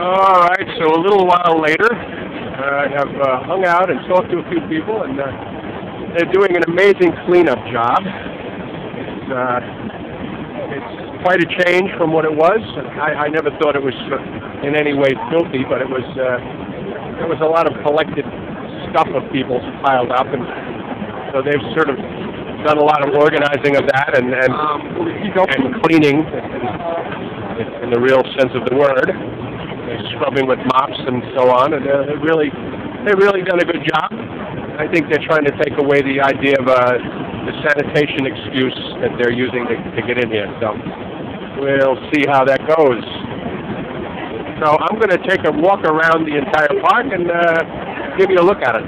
All right, so a little while later, I have hung out and talked to a few people, and they're doing an amazing cleanup job. It's quite a change from what it was. I never thought it was in any way filthy, but it was. There was a lot of collected stuff of people piled up, and so they've sort of done a lot of organizing of that and cleaning in the real sense of the word. Scrubbing with mops and so on, and they've really done a good job. I think they're trying to take away the idea of the sanitation excuse that they're using to get in here. So we'll see how that goes. So I'm going to take a walk around the entire park and give you a look at it.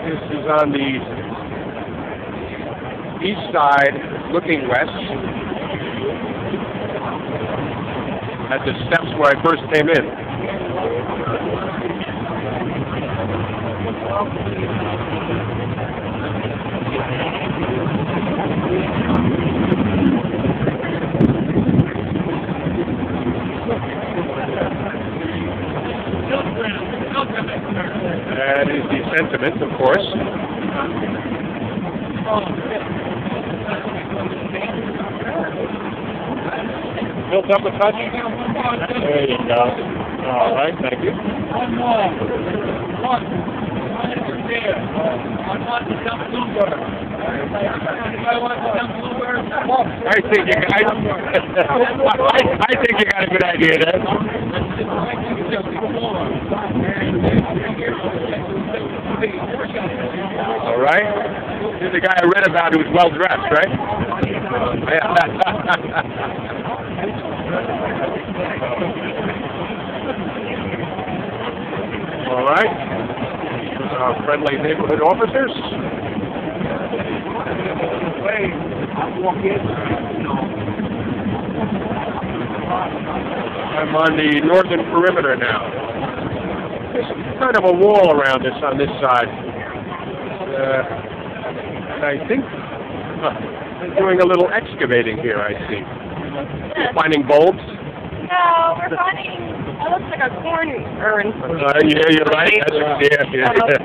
This is on the east side, looking west, at the steps where I first came in. That is the sentiment, of course. Built up a touch? There you go. All right, thank you. One more. One. There. I want to dump Bluebird. I want to dump Bluebird. I think you got a good idea there. All right. This is the guy I read about who's well dressed, right? All right. Our friendly neighborhood officers. I'm on the northern perimeter now. There's kind of a wall around us on this side. And I think they're doing a little excavating here, I see. You're finding bulbs? No, we're finding, it looks like a corn urn. Yeah, you're right.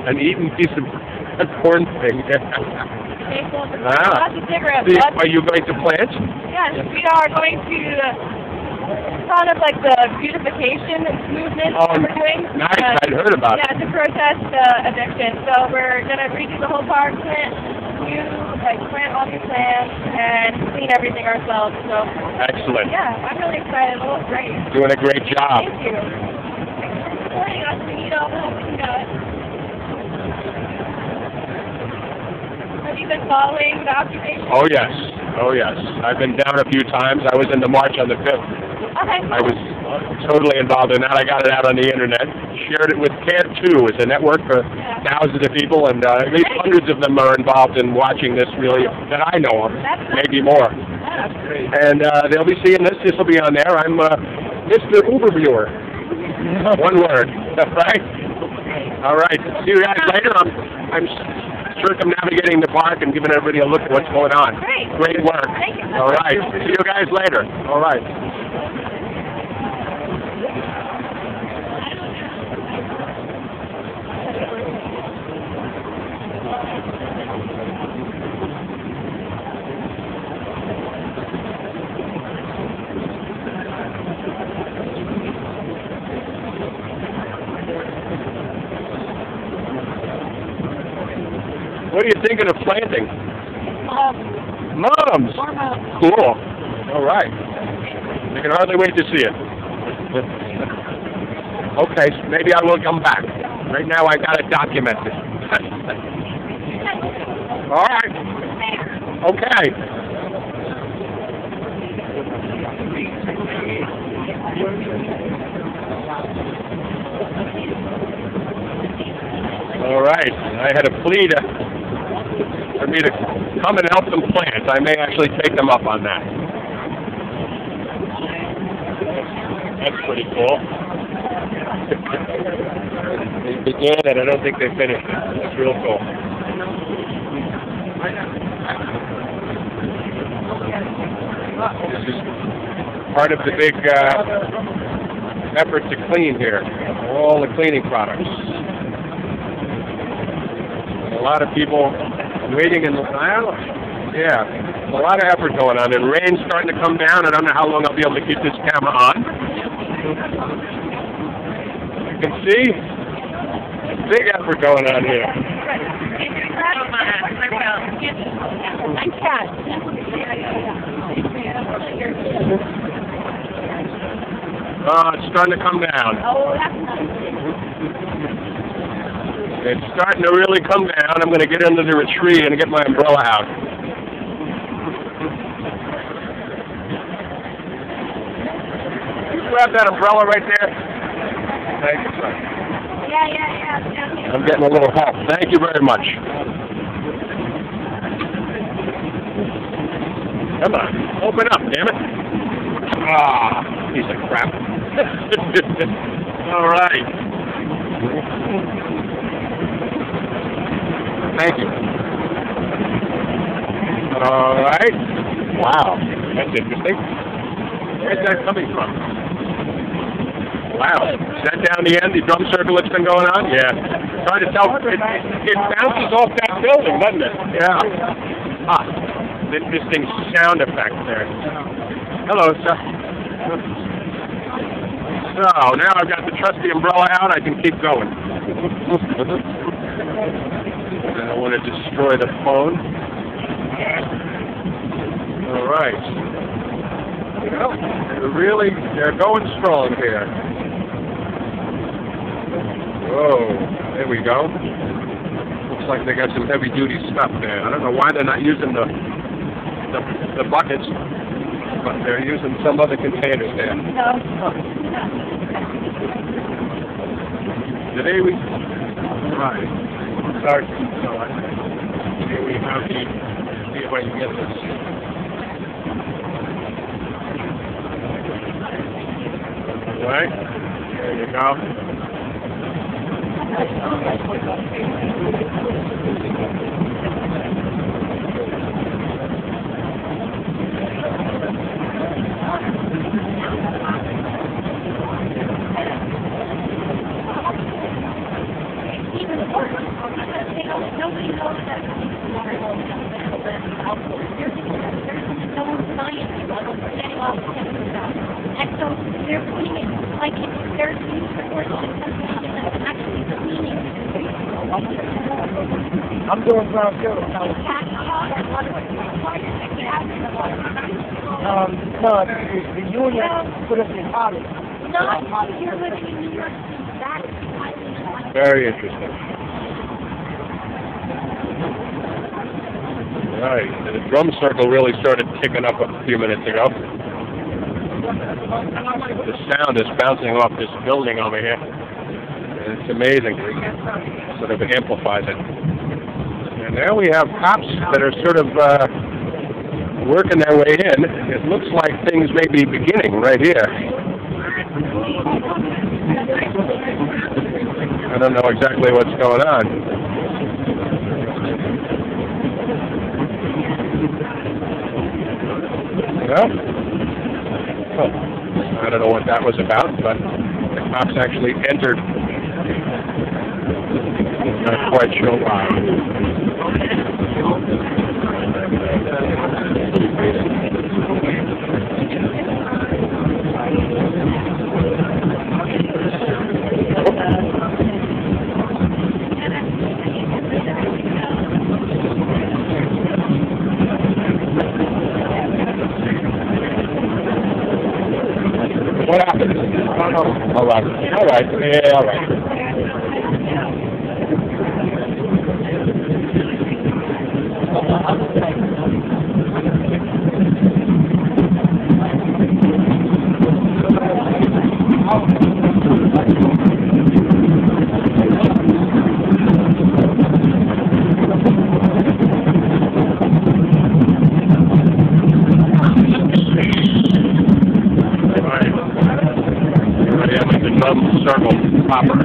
An eaten piece of a corn thing. Lots of cigarettes. Are you going to plant? Yes, we are going to, kind of like the beautification movement that we're doing. Nice, I'd heard about it. Yeah, to protest addiction. So we're going to redo the whole park, plant all new plants, and clean everything ourselves. So excellent. Yeah, I'm really excited. It looks great. Doing a great job. Thank you. Supporting us, we need all the help we can get. Have you been following the occupation? Oh yes, oh yes. I've been down a few times. I was in the march on the 5th. Okay. I was totally involved in that. I got it out on the internet. Shared it with CARE2. It's a network for thousands of people, and at least hundreds of them are involved in watching this, really, that I know of. Maybe more. And they'll be seeing this. This will be on there. I'm Mr. Uberviewer. One word, right? All right. See you guys later. I'm circumnavigating the park and giving everybody a look at what's going on. Great work. Thank you. All right. See you guys later. All right. What are you thinking of planting? Mums. Cool. All right. I can hardly wait to see it. Okay, so maybe I will come back. Right now I got it documented. All right. Okay. All right. I had a plea for me to come and help them plant. I may actually take them up on that. That's pretty cool. They began it. I don't think they finished it. That's real cool. This is part of the big effort to clean here. All the cleaning products. A lot of people waiting in the aisle. Yeah, a lot of effort going on. And rain's starting to come down. I don't know how long I'll be able to keep this camera on. You can see big effort going on here. I can't. Oh, it's starting to come down. Oh, that's nice. It's starting to really come down. I'm going to get under the tree and get my umbrella out. You grab that umbrella right there. Thank you, sir. Yeah. I'm getting a little help. Thank you very much. Come on, open up, damn it. Ah, piece of crap. All right. Thank you. All right. Wow, that's interesting. Where's that coming from? Wow. Is that down the end, the drum circle that's been going on? Yeah. It's hard to tell. It bounces off that building, doesn't it? Yeah. Ah. Interesting sound effect there. Hello, sir. So, now I've got the trusty umbrella out, I can keep going. I don't want to destroy the phone. All right. Well, they're going strong here. Whoa, there we go. Looks like they got some heavy-duty stuff there. I don't know why they're not using the buckets, but they're using some other containers there. No. Today we... Right. Sorry. Here we have the... See if I can get this. Right. There you go. Nobody knows that. There's no science getting off and so they're putting it like there's news reports that's actually cleaning. I'm doing ground zero. No, the union put us in college. Not you're living in New York. That's very interesting. Right, the drum circle really started ticking up a few minutes ago. The sound is bouncing off this building over here. And it's amazing. Sort of amplifies it. And there we have cops that are sort of working their way in. It looks like things may be beginning right here. I don't know exactly what's going on. Well, I don't know what that was about, but the cops actually entered. Not quite sure why. What happened? All right. Yeah, all right. Circle proper.